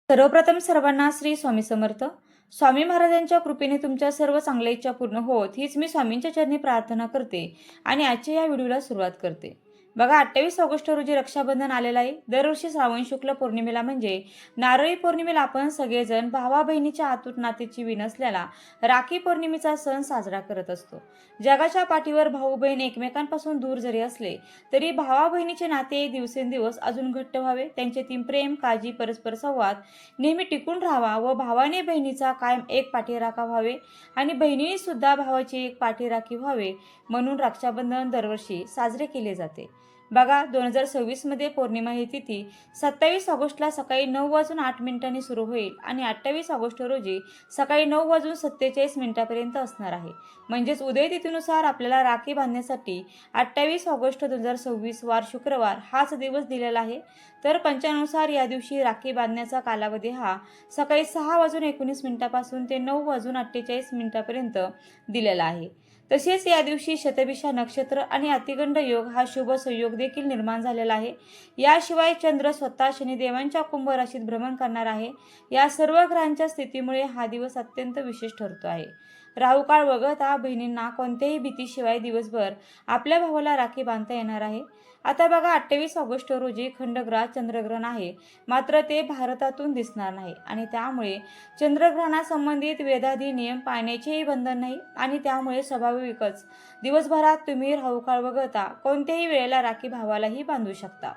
सर्वप्रथम सर्वांना श्री स्वामी समर्थ. स्वामी महाराजांच्या कृपेने तुमच्या सर्व चांगल्या इच्छा पूर्ण होत हीच मी स्वामींच्या चरणी प्रार्थना करते आणि आजच्या या व्हिडिओला सुरुवात करते. बघा, 28 ऑगस्ट रोजी रक्षाबंधन आलेलं आहे. दरवर्षी श्रावण शुक्ल पौर्णिमेला म्हणजे नारळी पौर्णिमेला आपण सगळेजण भावा बहिणीच्या अतूट नातेची विण असलेला राखी पौर्णिमेचा सण साजरा करत असतो. जगाच्या पाठीवर भाऊ बहीण एकमेकांपासून दूर जरी असले तरी भावा बहिणीचे नाते दिवसेंदिवस अजून घट्ट व्हावे, त्यांच्यातील प्रेम, काळजी, परस्पर संवाद नेहमी टिकून राहावा व भावाने बहिणीचा कायम एक पाठीराखा व्हावे आणि बहिणीने सुद्धा भावाची एक पाठीराखी व्हावे म्हणून रक्षाबंधन दरवर्षी साजरे केले जाते. बघा, 2026 मध्ये पौर्णिमा ही तिथी 27 ऑगस्टला सकाळी 9:08 सुरू होईल आणि 28 ऑगस्ट रोजी सकाळी 9:47 असणार आहे. म्हणजेच उदय तिथीनुसार आपल्याला राखी बांधण्यासाठी 28 ऑगस्ट 2026 वार शुक्रवार हाच दिवस दिलेला आहे. तर पंचांगानुसार या दिवशी राखी बांधण्याचा कालावधी हा सकाळी 6:19 पासून ते 9:48 दिलेला आहे. तसेच या दिवशी शतभिषा नक्षत्र आणि अतिगंड योग हा शुभ संयोग देखील निर्माण झालेला आहे. याशिवाय चंद्र स्वतः शनिदेवांच्या कुंभ राशीत भ्रमण करणार आहे. या सर्व ग्रहांच्या स्थितीमुळे हा दिवस अत्यंत विशेष ठरतो आहे. राहू काळ वगळता बहिणींना कोणत्याही भीतीशिवाय दिवसभर आपल्या भावाला राखी बांधता येणार आहे. आता बघा, 28 ऑगस्ट रोजी खंडग्रास चंद्रग्रहण आहे, मात्र ते भारतातून दिसणार नाही आणि त्यामुळे चंद्रग्रहणासंबंधित वेदादी नियम पाळण्याचेही बंधन नाही आणि त्यामुळे स्वाभाविकच दिवसभरात तुम्ही राहू काळ वगळता कोणत्याही वेळेला राखी भावालाही बांधू शकता.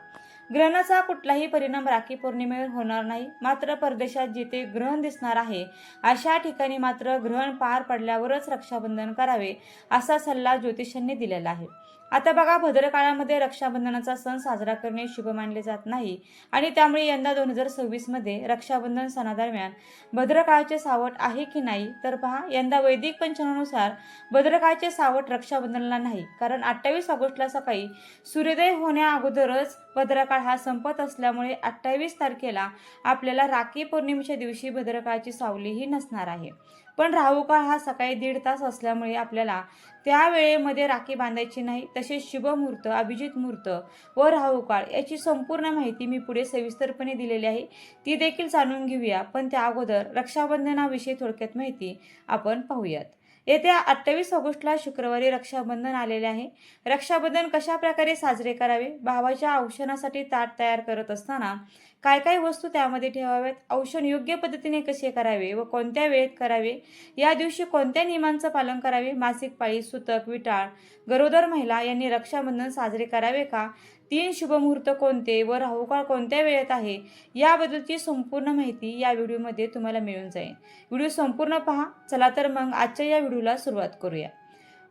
ग्रहणाचा कुठलाही परिणाम राखी पौर्णिमेवर होणार नाही, मात्र परदेशात जिथे ग्रहण दिसणार आहे अशा ठिकाणी मात्र ग्रहण पार पडल्यावरच रक्षाबंधन करावे असा सल्ला ज्योतिषांनी दिलेला आहे. आता बघा, भद्रकाळामध्ये रक्षाबंधनाचा सण साजरा करणे शुभ मानले जात नाही आणि त्यामुळे यंदा 2026 मध्ये रक्षाबंधन सणादरम्यान भद्रकाळाचे सावट आहे की नाही तर पहा, यंदा वैदिक पंचांगानुसार भद्रकाळाचे सावट रक्षाबंधनाला नाही, कारण 28 ऑगस्टला सकाळी सूर्योदय होण्या अगोदरच भद्रकाळ हा संपत असल्यामुळे 28 तारखेला आपल्याला राखी पौर्णिमेच्या दिवशी भद्रकाळाची सावलीही नसणार आहे. पण राहू काळ हा सकाळी 1.5 तास असल्यामुळे आपल्याला त्या वेळेमध्ये राखी बांधायची नाही. तसेच शुभ मुहूर्त, अभिजित मुहूर्त व राहू काळ याची संपूर्ण माहिती मी पुढे सविस्तरपणे दिलेली आहे, ती देखील जाणून घेऊया. पण त्या अगोदर रक्षाबंधनाविषयी थोडक्यात माहिती आपण पाहूयात. येत्या 28 ऑगस्टला शुक्रवारी रक्षाबंधन आलेले आहे. रक्षाबंधन कशा प्रकारे साजरे करावे, भावाच्या औक्षणासाठी ताट तयार करत असताना काय काय वस्तू त्यामध्ये ठेवाव्यात, औक्षण योग्य पद्धतीने कसे करावे व कोणत्या वेळेत करावे, या दिवशी कोणत्या नियमांचं पालन करावे, मासिक पाळी, सुतक, विटाळ, गरोदर महिला यांनी रक्षाबंधन साजरे करावे का, 3 शुभ मुहूर्त कोणते व राहुकाळ कोणत्या वेळेत आहे, याबद्दलची संपूर्ण माहिती या व्हिडिओमध्ये तुम्हाला मिळून जाईल. व्हिडिओ संपूर्ण पहा. चला तर मग आजच्या या व्हिडिओला सुरुवात करूया.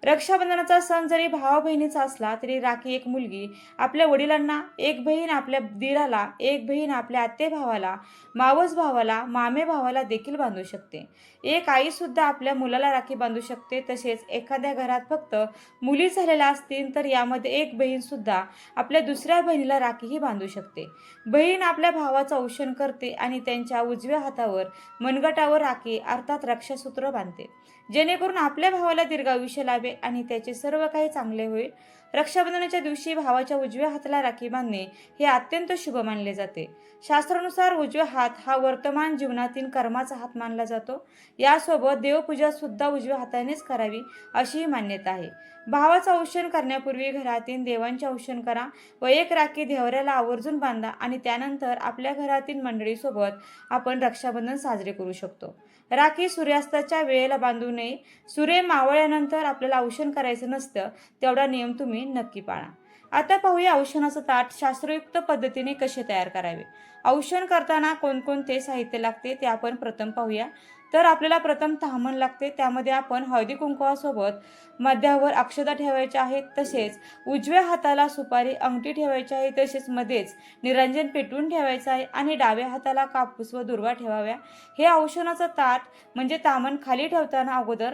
रक्षाबंधनाचा सण जरी भावा बहिणीचा असला तरी राखी एक मुलगी आपल्या वडिलांना, एक बहीण आपल्या दीराला, एक बहीण आपल्या आत्ते भावाला, मावस भावाला, मामे भावाला देखील बांधू शकते. एक आई सुद्धा आपल्या मुलाला राखी बांधू शकते. तसेच एखाद्या घरात फक्त मुली झालेल्या असतील तर यामध्ये एक बहीण सुद्धा आपल्या दुसऱ्या बहिणीला राखीही बांधू शकते. बहीण आपल्या भावाचं औक्षण करते आणि त्यांच्या उजव्या हातावर मनगटावर राखी अर्थात रक्षासूत्र बांधते, जेणेकरून आपल्या भावाला दीर्घायुष्य लाभे आणि त्याचे सर्व काही चांगले होईल. रक्षाबंधनाच्या दिवशी भावाच्या उजव्या हाताला राखी बांधणे हे अत्यंत शुभ मानले जाते. शास्त्रानुसार उजवा हात हा वर्तमान जीवनातील कर्माचा हात मानला जातो. यासोबत देवपूजा सुद्धा उजव्या हातानेच करावी अशी मान्यता आहे. भावाचं औक्षण करण्यापूर्वी घरातील देवांचे औक्षण करा व एक राखी देवऱ्याला आवर्जून बांधा आणि त्यानंतर आपल्या घरातील मंडळीसोबत आपण रक्षाबंधन साजरे करू शकतो. राखी सूर्यास्ताच्या वेळेला बांधू नये. सूर्य मावळल्यानंतर आपल्याला औक्षण करायचं नसतं, तेवढा नियम तुम्ही नक्की पाळा. आता पाहूया औक्षणाचं ताट शास्त्रयुक्त पद्धतीने कसे तयार करावे. औक्षण करताना कोणकोणते साहित्य लागते ते आपण प्रथम पाहूया. तर आपल्याला प्रथम ताम्हण लागते. त्यामध्ये आपण हळदी कुंकवासोबत मध्यावर अक्षता ठेवायच्या आहेत. तसेच उजव्या हाताला सुपारी अंगठी ठेवायची आहे. तसेच मध्येच निरंजन पेटवून ठेवायचं आहे आणि डाव्या हाताला कापूस व दुर्वा ठेवाव्या. हे औक्षणाचं ताट म्हणजे ताम्हण खाली ठेवताना अगोदर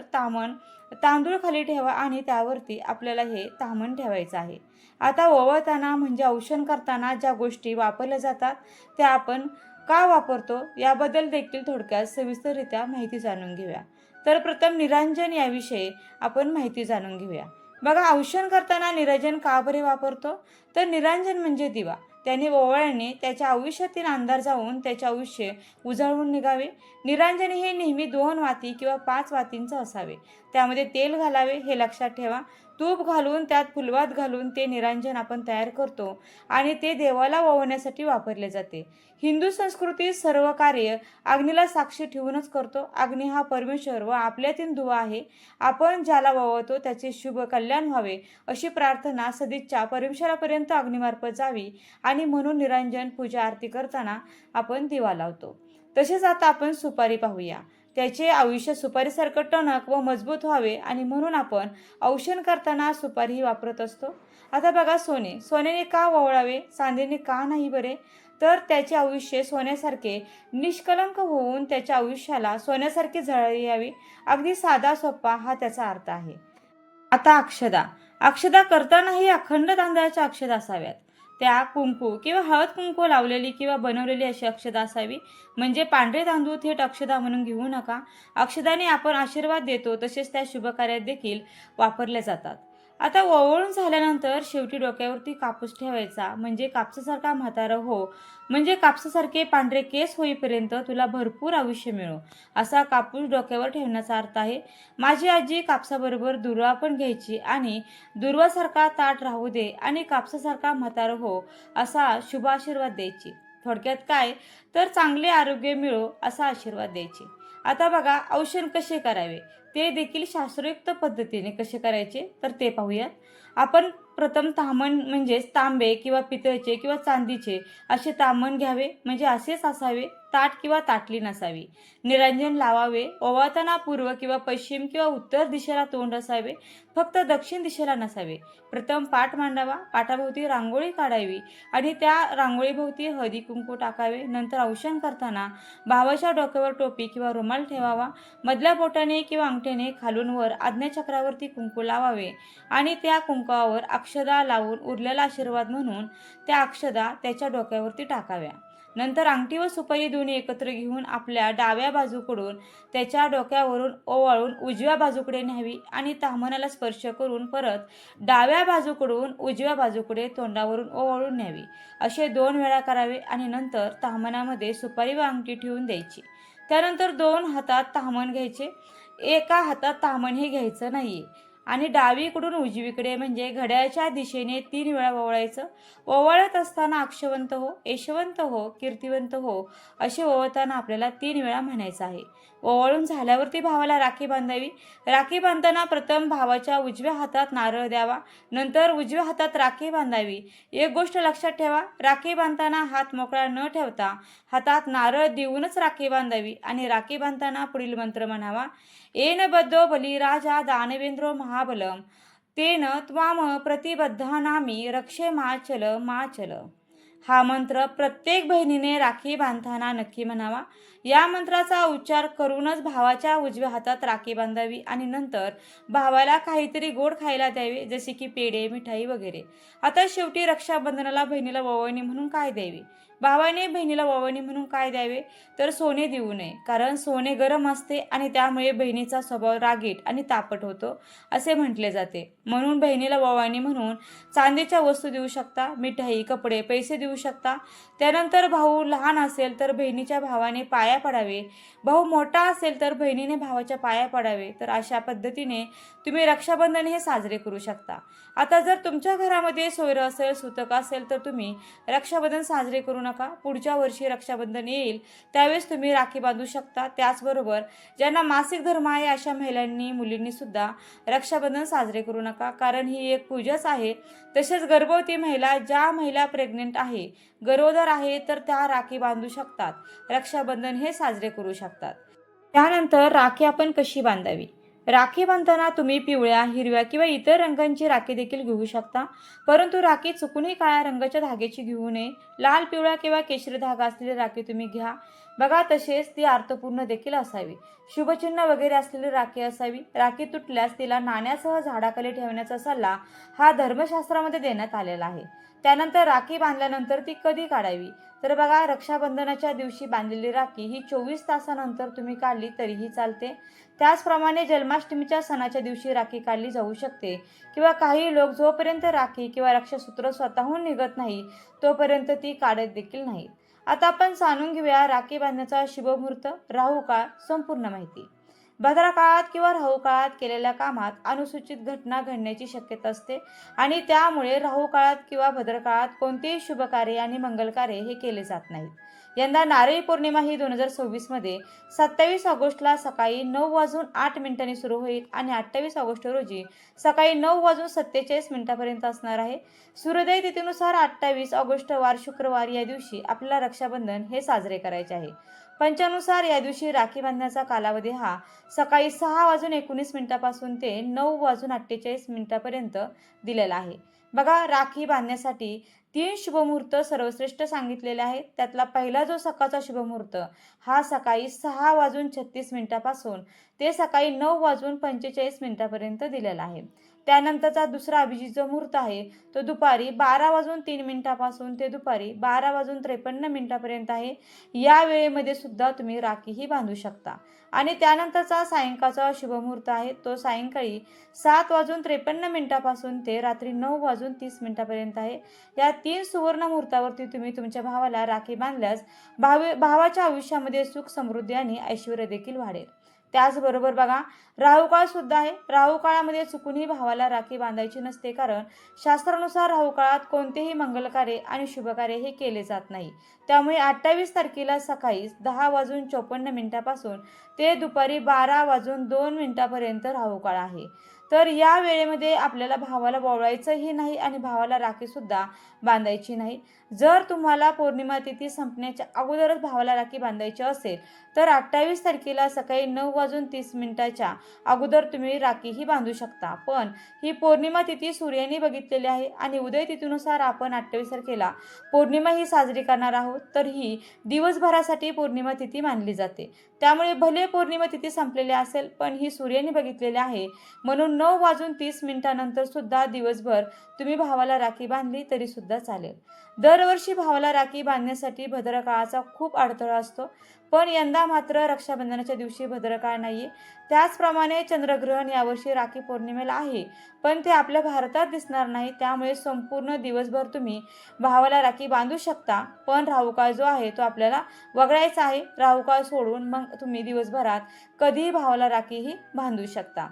तांदूळ खाली ठेवा आणि त्यावरती आपल्याला हे ताम्हण ठेवायचं आहे. आता ओवाळताना म्हणजे औक्षण करताना ज्या गोष्टी वापरल्या जातात त्या आपण का वापरतो याबद्दल देखील थोडक्यात सविस्तररित्या माहिती जाणून घेऊया. तर प्रथम निरांजन याविषयी आपण माहिती जाणून घेऊया. बघा, औक्षण करताना निरांजन का बरे वापरतो तर निरांजन म्हणजे दिवा. त्याने ओवाळणे त्याच्या आयुष्यातील अंधार जाऊन त्याचे आयुष्य उजळवून निघावे. निरांजन हे नेहमी 2 वाती किंवा 5 वातींचं असावे. त्यामध्ये तेल घालावे हे लक्षात ठेवा. तूप घालून त्यात फुलवात घालून ते निरांजन आपण तयार करतो आणि ते देवाला ओवाळण्यासाठी वापरले जाते. हिंदू संस्कृतीत सर्व कार्य अग्नीला साक्षी ठेवूनच करतो. अग्नी हा परमेश्वर व आपल्यातील दुवा आहे. आपण ज्याला ओवाळतो त्याचे शुभ कल्याण व्हावे अशी प्रार्थना सदिच्छा परमेश्वरापर्यंत अग्नीमार्फत जावी आणि म्हणून निरांजन पूजा आरती करताना आपण दिवा लावतो. तसेच आता आपण सुपारी पाहूया. त्याचे आयुष्य सुपारीसारखं टणक व मजबूत व्हावे आणि म्हणून आपण औषण करताना सुपारी ही वापरत असतो. आता बघा सोन्याने का ओवाळावे, चांदीने का नाही बरे? तर त्याचे आयुष्य सोन्यासारखे निष्कलंक होऊन त्याच्या आयुष्याला सोन्यासारखे झळाळी यावी. अगदी साधा सोपा हा त्याचा अर्थ आहे. आता अक्षदा करतानाही अखंड तांदळाच्या अक्षदा असाव्यात. त्या कुंकू किंवा हळद कुंकू लावलेली किंवा बनवलेली अशी अक्षदा असावी. म्हणजे पांढरे तांदूळ थेट अक्षदा म्हणून घेऊ नका. अक्षदाने आपण आशीर्वाद देतो, तसेच त्या शुभ कार्यात देखील वापरल्या जातात. आता ओवाळून झाल्यानंतर शेवटी डोक्यावरती कापूस ठेवायचा. म्हणजे कापसासारखा म्हातारा हो, म्हणजे कापसासारखे पांढरे केस होईपर्यंत तुला भरपूर आयुष्य मिळो, असा कापूस डोक्यावर ठेवण्याचा अर्थ आहे. माझी आजी कापसाबरोबर दुर्वा पण घ्यायची आणि दुर्वासारखा ताट राहू दे आणि कापसासारखा म्हातारा हो असा शुभ आशीर्वाद द्यायची. थोडक्यात काय तर चांगले आरोग्य मिळो असा आशीर्वाद द्यायचे. आता बघा औषण कसे करावे ते देखील शास्त्रोक्त पद्धतीने कसे करायचे तर ते पाहूयात. आपण प्रथम ताम्हण म्हणजेच तांबे किंवा पितळचे किंवा चांदीचे असे ताम्हण घ्यावे. म्हणजे असेच असावे, ताट किंवा ताटली नसावी. निरांजन लावावे. ओवाळताना पूर्व किंवा पश्चिम किंवा उत्तर दिशेला तोंड असावे, फक्त दक्षिण दिशेला नसावे. प्रथम पाट मांडावा, पाटाभोवती रांगोळी काढावी आणि त्या रांगोळीभोवती हळदी कुंकू टाकावे. नंतर औषण करताना भावाच्या डोक्यावर टोपी किंवा रुमाल ठेवावा. मधल्या बोटाने किंवा अंगठ्याने खालून वर आज्ञाचक्रावरती कुंकू लावावे आणि त्या कुंकवावर अक्षदा लावून उरलेला आशीर्वाद म्हणून त्या अक्षदा त्याच्या डोक्यावरती टाकाव्या. नंतर अंगठी व सुपारी दोन्ही एकत्र घेऊन आपल्या डाव्या बाजूकडून त्याच्या डोक्यावरून ओवाळून उजव्या बाजूकडे न्यावी आणि ताम्हणाला स्पर्श करून परत डाव्या बाजूकडून उजव्या बाजूकडे तोंडावरून ओवाळून न्यावी. असे 2 वेळा करावे आणि नंतर ताम्हणामध्ये सुपारी व अंगठी ठेवून द्यायची. त्यानंतर 2 हातात ताम्हण घ्यायचे. एका हातात ताम्हण हे घ्यायचं नाहीये आणि डावीकडून उजवीकडे म्हणजे घड्याळाच्या दिशेने 3 वेळा ओवाळायचं. ओवाळत असताना अक्षवंत हो, यशवंत हो, कीर्तिवंत हो असे ओवाळताना आपल्याला 3 वेळा म्हणायचं आहे. ओवाळून झाल्यावरती भावाला राखी बांधावी. राखी बांधताना प्रथम भावाच्या उजव्या हातात नारळ द्यावा, नंतर उजव्या हातात राखी बांधावी. एक गोष्ट लक्षात ठेवा, राखी बांधताना हात मोकळा न ठेवता हातात नारळ देऊनच राखी बांधावी आणि राखी बांधताना पुढील मंत्र म्हणावा. येन बद्धो बलिराजा दानवेंद्रो महाबलम तेन त्वाम प्रतिबद्धानामी रक्षे माचल माचल. हा मंत्र प्रत्येक बहिणीने राखी बांधताना नक्की म्हणावा. या मंत्राचा उच्चार करूनच भावाच्या उजव्या हातात राखी बांधावी आणि नंतर भावाला काहीतरी गोड खायला द्यावे, जसे की पेढे, मिठाई वगैरे. आता शेवटी रक्षाबंधनाला बहिणीला ओवाळणी म्हणून काय द्यावे? भावाने बहिणीला ओवाळणी म्हणून काय द्यावे तर सोने देऊ नये, कारण सोने गरम असते आणि त्यामुळे बहिणीचा स्वभाव रागीट आणि तापट होतो असे म्हटले जाते. म्हणून बहिणीला ओवाळणी म्हणून चांदीच्या वस्तू देऊ शकता, मिठाई, कपडे, पैसे देऊ शकता. त्यानंतर भाऊ लहान असेल तर बहिणीच्या भावाने पाया पडावे, भाऊ मोठा असेल तर बहिणीने भावाच्या पाया पडावे. तर अशा पद्धतीने तुम्ही रक्षाबंधन हे साजरे करू शकता. आता जर तुमच्या घरामध्ये सोयरं असेल, सुतक असेल तर तुम्ही रक्षाबंधन साजरे करू नका. पुढच्या वर्षी रक्षाबंधन येईल त्यावेळेस तुम्ही राखी बांधू शकता. त्याचबरोबर ज्यांना मासिक धर्म आहे अशा महिलांनी, मुलींनी सुद्धा रक्षाबंधन साजरे करू नका, कारण ही एक पूजाच आहे. तसेच गर्भवती महिला, ज्या महिला प्रेग्नेंट आहे, गरोदर आहे, तर त्या राखी बांधू शकतात. रक्षाबंधन हे साजरे करू शकतात. त्यानंतर राखी आपण कशी बांधावी? राखी बांधताना तुम्ही पिवळ्या, हिरव्या किंवा इतर रंगांची राखी देखील घेऊ शकता, परंतु राखी चुकूनही काळ्या रंगाच्या धाग्याची घेऊ नये. लाल, पिवळा किंवा केशरी धागा असलेली राखी तुम्ही घ्या. बघा, तसेच ती अर्थपूर्ण देखील असावी. शुभचिन्ह वगैरे असलेली राखी असावी. राखी तुटल्यास तिला नाण्यासह झाडाखाली ठेवण्याचा सल्ला हा धर्मशास्त्रामध्ये देण्यात आलेला आहे. त्यानंतर राखी बांधल्यानंतर ती कधी काढावी तर बघा, रक्षाबंधनाच्या दिवशी बांधलेली राखी ही 24 तासानंतर तुम्ही काढली तरीही चालते. त्याचप्रमाणे जन्माष्टमीच्या सणाच्या दिवशी राखी काढली जाऊ शकते किंवा काही लोक जोपर्यंत राखी किंवा रक्षासूत्र स्वतःहून निघत नाही तोपर्यंत ती काढत देखील नाहीत. आता आपण जाणून घेऊया राखी बांधण्याचा शुभमुहूर्त, राहू काळ, संपूर्ण माहिती. भद्रा काळात किंवा राहू काळात केलेल्या कामात अनुसूचित घटना घडण्याची शक्यता असते आणि त्यामुळे राहू काळात किंवा भद्र काळात कोणतेही शुभ कार्य आणि मंगल कार्य हे केले जात नाहीत. यंदा नारळी पौर्णिमा ही 2026 मध्ये 27 ऑगस्टला सकाळी 9:08 सुरू होईल आणि 28 ऑगस्ट रोजी सकाळी 9:47 असणार आहे. सूर्योदय तिथीनुसार 28 ऑगस्ट वार शुक्रवार या दिवशी आपल्याला रक्षाबंधन हे साजरे करायचे आहे. पंचानुसार या दिवशी राखी बांधण्याचा कालावधी हा सकाळी 6:19 पासून ते 9:48 दिलेला आहे. बघा, राखी बांधण्यासाठी 3 शुभमुहूर्त सर्वश्रेष्ठ सांगितलेले आहेत. त्यातला पहिला जो सकाळचा शुभमुहूर्त हा सकाळी 6:36 पासून ते सकाळी 9:45 दिलेला आहे. त्यानंतरचा दुसरा अभिजित जो मुहूर्त आहे तो दुपारी 12:03 पासून ते दुपारी 12:53 आहे. या वेळेमध्ये सुद्धा तुम्ही राखी ही बांधू शकता. आणि त्यानंतरचा सायंकाळचा शुभमुहूर्त आहे तो सायंकाळी 7:53 पासून ते रात्री 9:30 आहे. या 3 सुवर्ण मुहूर्तावरती तुम्ही तुमच्या भावाला राखी बांधल्यास भावाच्या आयुष्यामध्ये सुख, समृद्धी आणि ऐश्वर्य देखील वाढेल. त्याचबरोबर बघा, राहू काळ सुद्धा आहे. राहू काळामध्ये चुकूनही भावाला राखी बांधायची नसते, कारण शास्त्रानुसार राहू काळात कोणतेही मंगलकार्य आणि शुभकार्य हे केले जात नाही. त्यामुळे 28 तारखेला सकाळी 10:54 पासून ते दुपारी 12:02 राहू काळ आहे. तर या वेळेमध्ये आपल्याला भावाला ओवाळायचंही नाही आणि भावाला राखी सुद्धा बांधायची नाही. जर तुम्हाला पौर्णिमा तिथी संपण्याच्या अगोदरच भावाला राखी बांधायची असेल तर 28 तारखेला सकाळी 9:30 अगोदर तुम्ही राखी ही बांधू शकता. पण ही पौर्णिमा तिथी सूर्याने बघितलेली आहे आणि उदय तिथीनुसार आपण 28 तारखेला पौर्णिमा ही साजरी करणार आहोत. तर ही दिवसभरासाठी पौर्णिमा तिथी मानली जाते. त्यामुळे भले पौर्णिमा तिथी संपलेली असेल पण ही सूर्याने बघितलेली आहे, म्हणून 9:30 नंतर सुद्धा दिवसभर तुम्ही भावाला राखी बांधली तरी सुद्धा चालेल. दरवर्षी भावाला राखी बांधण्यासाठी भद्र काळाचा खूप अडथळा असतो, पण यंदा मात्र रक्षाबंधनाच्या दिवशी भद्र काळ नाहीये. त्याचप्रमाणे चंद्रग्रहण यावर्षी राखी पौर्णिमेला आहे, पण ते आपल्या भारतात दिसणार नाही. त्यामुळे संपूर्ण दिवसभर तुम्ही भावाला राखी बांधू शकता, पण राहू काळ जो आहे तो आपल्याला वगळायचा आहे. राहू काळ सोडून मग तुम्ही दिवसभरात कधीही भावाला राखी ही बांधू शकता.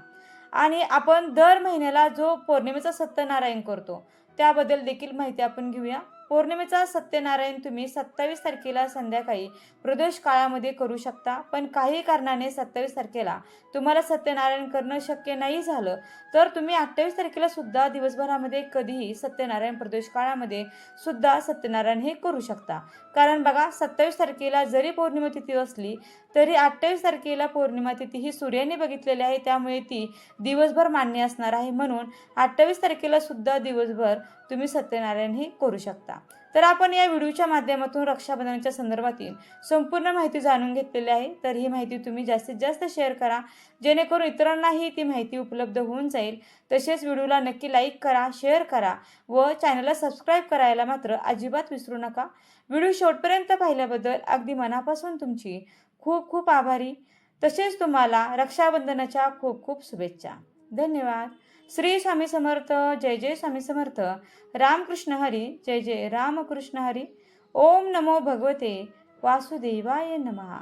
आणि आपण दर महिन्याला जो पौर्णिमेचा सत्यनारायण करतो त्याबद्दल देखील माहिती आपण घेऊया. पौर्णिमेचा सत्यनारायण तुम्ही 27 तारखेला संध्याकाळी प्रदोष काळामध्ये करू शकता, पण काही कारणाने 27 तारखेला तुम्हाला सत्यनारायण करणं शक्य नाही झालं तर तुम्ही 28 तारखेला सुद्धा दिवसभरामध्ये कधीही सत्यनारायण प्रदोष काळामध्ये सुद्धा सत्यनारायण हे करू शकता. कारण बघा, 27 तारखेला जरी पौर्णिमा तिथी असली तरी 28 तारखेला पौर्णिमा तिथी ही सूर्याने बघितलेली आहे, त्यामुळे ती दिवसभर मान्य असणार आहे. म्हणून 28 तारखेला सुद्धा दिवसभर तुम्ही सत्यनारायण हे करू शकता. तर आपण या व्हिडिओच्या माध्यमातून रक्षाबंधनाच्या संदर्भातील संपूर्ण माहिती जाणून घेतलेली आहे. तर ही माहिती तुम्ही जास्तीत जास्त शेअर करा, जेणेकरून इतरांनाही ती माहिती उपलब्ध होऊन जाईल. तसेच व्हिडिओला नक्की लाईक करा, शेअर करा व चॅनलला सबस्क्राईब करायला मात्र अजिबात विसरू नका. व्हिडिओ शेवटपर्यंत पाहिल्याबद्दल अगदी मनापासून तुमची खूप खूप आभारी. तसेच तुम्हाला रक्षाबंधनाच्या खूप खूप शुभेच्छा. धन्यवाद. श्री स्वामी समर्थ. जय जय स्वामी समर्थ. रामकृष्ण हरी. जय जय रामकृष्ण हरी. ओम नमो भगवते वासुदेवाय नमः.